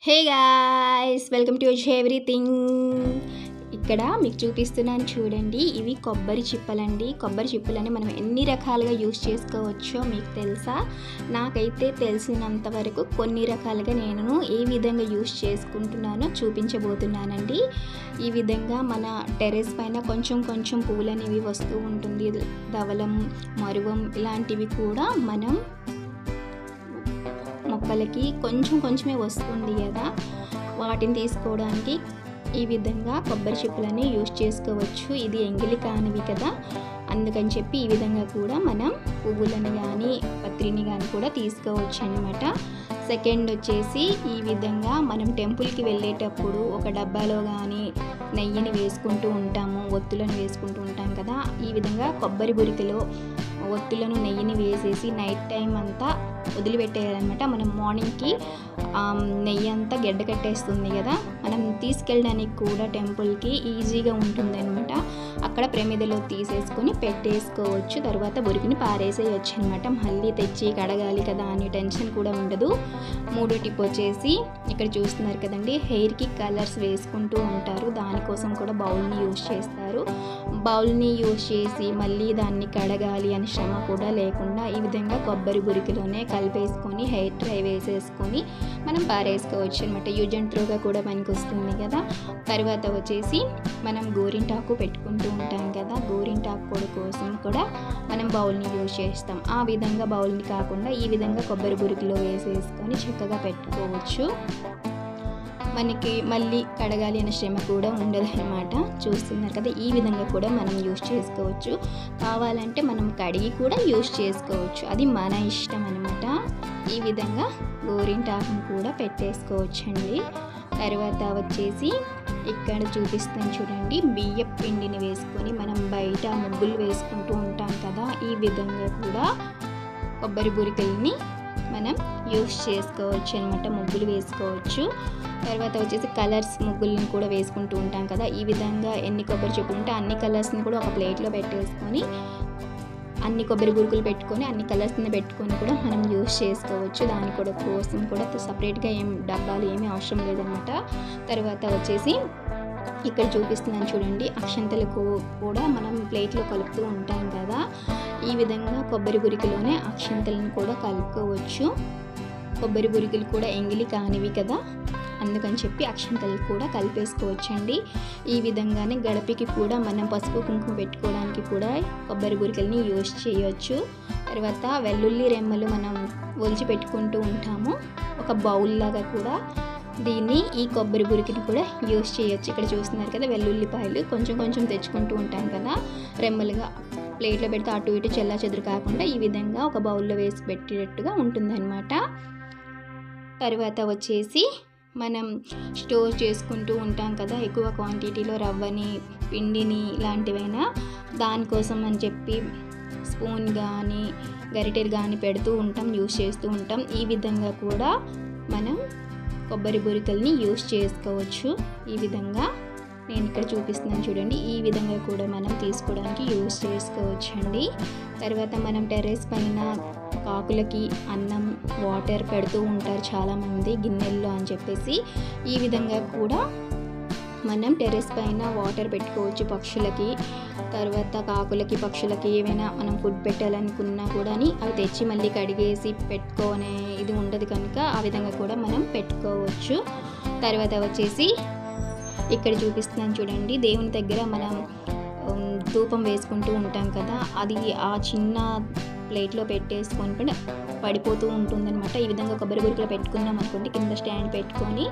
Hey guys, welcome to everything. ఇక్కడ మీకు చూపిస్తున్నాను చూడండి. ఇవి కొబ్బరి చిప్పలండి. కొబ్బరి చిప్పలని మనం ఎన్ని రకాలుగా యూస్ చేసుకోవచ్చో మీకు తెలుసా? నాకైతే తెలిసినంత వరకు కొన్ని రకాలుగా నేను ఏ విధంగా యూస్ చేసుకుంటున్నానో చూపించబోతున్నానండి. ఈ విధంగా మన టెర్రస్ పైన కొంచెం కొంచెం పూలనేవి వస్తూ ఉంటుంది. ధవళం, మరువం ఇలాంటివి కూడా మనం మొక్కలకి కొంచెం కొంచెమే వస్తుంది కదా, వాటిని తీసుకోవడానికి ఈ విధంగా కొబ్బరి చిప్పలని యూస్ చేసుకోవచ్చు. ఇది ఎంగిలి కానివి కదా, అందుకని చెప్పి ఈ విధంగా కూడా మనం పువ్వులను కానీ పత్రిని కానీ కూడా తీసుకోవచ్చు అన్నమాట. సెకండ్ వచ్చేసి ఈ విధంగా మనం టెంపుల్కి వెళ్ళేటప్పుడు ఒక డబ్బాలో కానీ నెయ్యిని వేసుకుంటూ ఉంటాము, ఒత్తులను వేసుకుంటూ ఉంటాం కదా. ఈ విధంగా కొబ్బరి బురికలో ఒత్తులను నెయ్యిని వేసేసి నైట్ టైం అంతా వదిలిపెట్టేయాలన్నమాట. మనం మార్నింగ్కి నెయ్యి అంతా గడ్డ కట్టేస్తుంది కదా, మనం తీసుకెళ్ళడానికి కూడా టెంపుల్కి ఈజీగా ఉంటుంది అనమాట. అక్కడ ప్రమిదలో తీసేసుకొని పెట్టేసుకోవచ్చు. తర్వాత బురికిని పారేసేయచ్చు అనమాట. మళ్ళీ తెచ్చి కడగాలి కదా అనే టెన్షన్ కూడా ఉండదు. మూడో టిప్ వచ్చేసి ఇక్కడ చూస్తున్నారు కదండి, హెయిర్కి కలర్స్ వేసుకుంటూ ఉంటారు, దానికోసం కూడా బౌల్ని యూజ్ చేస్తారు. బౌల్ని యూజ్ చేసి మళ్ళీ దాన్ని కడగాలి అని శ్రమ కూడా లేకుండా ఈ విధంగా కొబ్బరి బురికిలోనే కలిపేసుకొని హెయిర్ డ్రై వేసేసుకొని మనం పారేసుకోవచ్చు అనమాట. యూజ్ అండ్ త్రోగా కూడా మనకి వస్తుంది కదా. తర్వాత వచ్చేసి మనం గోరింటాకు పెట్టుకుంటూ ఉంటాం కదా, గోరింటాకు కూడా కోసం కూడా మనం బౌల్ని యూజ్ చేస్తాం. ఆ విధంగా బౌల్ని కాకుండా ఈ విధంగా కొబ్బరి బురికిలో వేసేసుకొని చక్కగా పెట్టుకోవచ్చు. మనకి మళ్ళీ కడగాలి అనే శ్రమ కూడా ఉండదు అనమాట. చూస్తున్నారు కదా, ఈ విధంగా కూడా మనం యూజ్ చేసుకోవచ్చు. కావాలంటే మనం కడిగి కూడా యూజ్ చేసుకోవచ్చు, అది మన ఇష్టం అనమాట. ఈ విధంగా గోరింటాకును కూడా పెట్టేసుకోవచ్చండి. తర్వాత వచ్చేసి ఇక్కడ చూపిస్తాను చూడండి, బియ్యం పిండిని వేసుకొని మనం బయట ముగ్గులు వేసుకుంటూ ఉంటాం కదా, ఈ విధంగా కూడా కొబ్బరి బురికల్ని మనం యూస్ చేసుకోవచ్చు అనమాట, ముగ్గులు వేసుకోవచ్చు. తర్వాత వచ్చేసి కలర్స్ ముగ్గులను కూడా వేసుకుంటూ ఉంటాం కదా, ఈ విధంగా ఎన్ని కొబ్బరి చెప్పులు ఉంటే అన్ని కలర్స్ని కూడా ఒక ప్లేట్లో పెట్టేసుకొని అన్ని కొబ్బరి బురుకులు పెట్టుకొని అన్ని కలర్స్ని పెట్టుకొని కూడా మనం యూస్ చేసుకోవచ్చు. దాని కూడా కోసం కూడా సపరేట్గా డబ్బాలు ఏమీ అవసరం లేదనమాట. తర్వాత వచ్చేసి ఇక్కడ చూపిస్తున్నాను చూడండి, అక్షంతలకు కూడా మనం ప్లేట్లో కలుపుతూ ఉంటాం కదా, ఈ విధంగా కొబ్బరి బురికిలోనే అక్షంతలను కూడా కలుపుకోవచ్చు. కొబ్బరి బురికిలు కూడా ఎంగిలి కానివి కదా, అందుకని చెప్పి అక్షంతలు కూడా కలిపేసుకోవచ్చండి. ఈ విధంగానే గడపకి కూడా మనం పసుపు కుంకుమ పెట్టుకోవడానికి కూడా కొబ్బరి బురికల్ని యూజ్ చేయవచ్చు. తర్వాత వెల్లుల్లి రెమ్మలు మనం ఒలిచి పెట్టుకుంటూ ఉంటాము, ఒక బౌల్ లాగా కూడా దీన్ని ఈ కొబ్బరి బురికిని కూడా యూజ్ చేయొచ్చు. ఇక్కడ చూస్తున్నారు కదా, వెల్లుల్లిపాయలు కొంచెం కొంచెం తెచ్చుకుంటూ ఉంటాం కదా, రెమ్మలుగా ప్లేట్లో పెడితే అటు ఇటు చెల్లా చెదురు కాకుండా ఈ విధంగా ఒక బౌల్లో వేసి పెట్టేటట్టుగా ఉంటుందన్నమాట. తర్వాత వచ్చేసి మనం స్టోర్ చేసుకుంటూ ఉంటాం కదా, ఎక్కువ క్వాంటిటీలో రవ్వని, పిండిని ఇలాంటివైనా, దానికోసం అని చెప్పి స్పూన్ కానీ గరిటెలు కానీ పెడుతూ ఉంటాం, యూజ్ చేస్తూ ఉంటాం. ఈ విధంగా కూడా మనం కొబ్బరి బురికల్ని యూజ్ చేసుకోవచ్చు. ఈ విధంగా నేను ఇక్కడ చూపిస్తున్నాను చూడండి, ఈ విధంగా కూడా మనం తీసుకోవడానికి యూజ్ చేసుకోవచ్చండి. తర్వాత మనం టెర్రస్ పైన కాకులకి అన్నం, వాటర్ పెడుతూ ఉంటారు చాలామంది గిన్నెల్లో అని చెప్పేసి, ఈ విధంగా కూడా మనం టెర్రస్ పైన వాటర్ పెట్టుకోవచ్చు పక్షులకి. తర్వాత కాకులకి, పక్షులకి ఏమైనా మనం ఫుడ్ పెట్టాలనుకున్నా కూడా అవి తెచ్చి మళ్ళీ కడిగేసి పెట్టుకోనే ఇది ఉండదు కనుక ఆ విధంగా కూడా మనం పెట్టుకోవచ్చు. తర్వాత వచ్చేసి ఇక్కడ చూపిస్తున్నాను చూడండి, దేవుని దగ్గర మనం ధూపం వేసుకుంటూ ఉంటాం కదా, అది ఆ చిన్న ప్లేట్లో పెట్టేసుకొని కూడా పడిపోతూ ఉంటుందన్నమాట. ఈ విధంగా కొబ్బరి బురికలో పెట్టుకున్నాం అనుకోండి, కింద స్టాండ్ పెట్టుకొని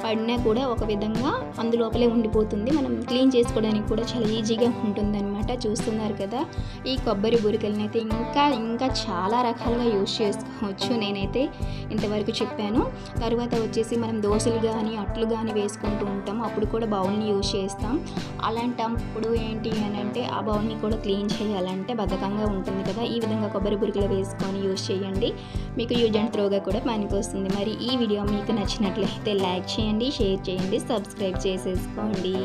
పడినా కూడా ఒక విధంగా అందులోపలే ఉండిపోతుంది. మనం క్లీన్ చేసుకోవడానికి కూడా చాలా ఈజీగా ఉంటుందన్నమాట. చూస్తున్నారు కదా, ఈ కొబ్బరి బురికల్ని అయితే ఇంకా చాలా రకాలుగా యూజ్ చేసుకోవచ్చు. నేనైతే ఇంతవరకు చెప్పాను. తర్వాత వచ్చేసి మనం దోశలు కానీ అట్లు కానీ వేసుకుంటూ ఉంటాం, అప్పుడు కూడా బౌల్ని యూజ్ చేస్తాం. అలాంటప్పుడు ఏంటి అని అంటే ఆ బౌల్ని కూడా క్లీన్ చేయాలంటే బద్ధకంగా ఉంటుంది కదా, ఈ విధంగా కొబ్బరి బురికలో వేసుకొని యూజ్ చేయండి, మీకు యూజ్ అండ్ త్రోగా కూడా పనికి వస్తుంది. మరి ఈ వీడియో మీకు నచ్చినట్లయితే లైక్ చేయండి, షేర్ చేయండి, సబ్స్క్రైబ్ చేసేసుకోండి.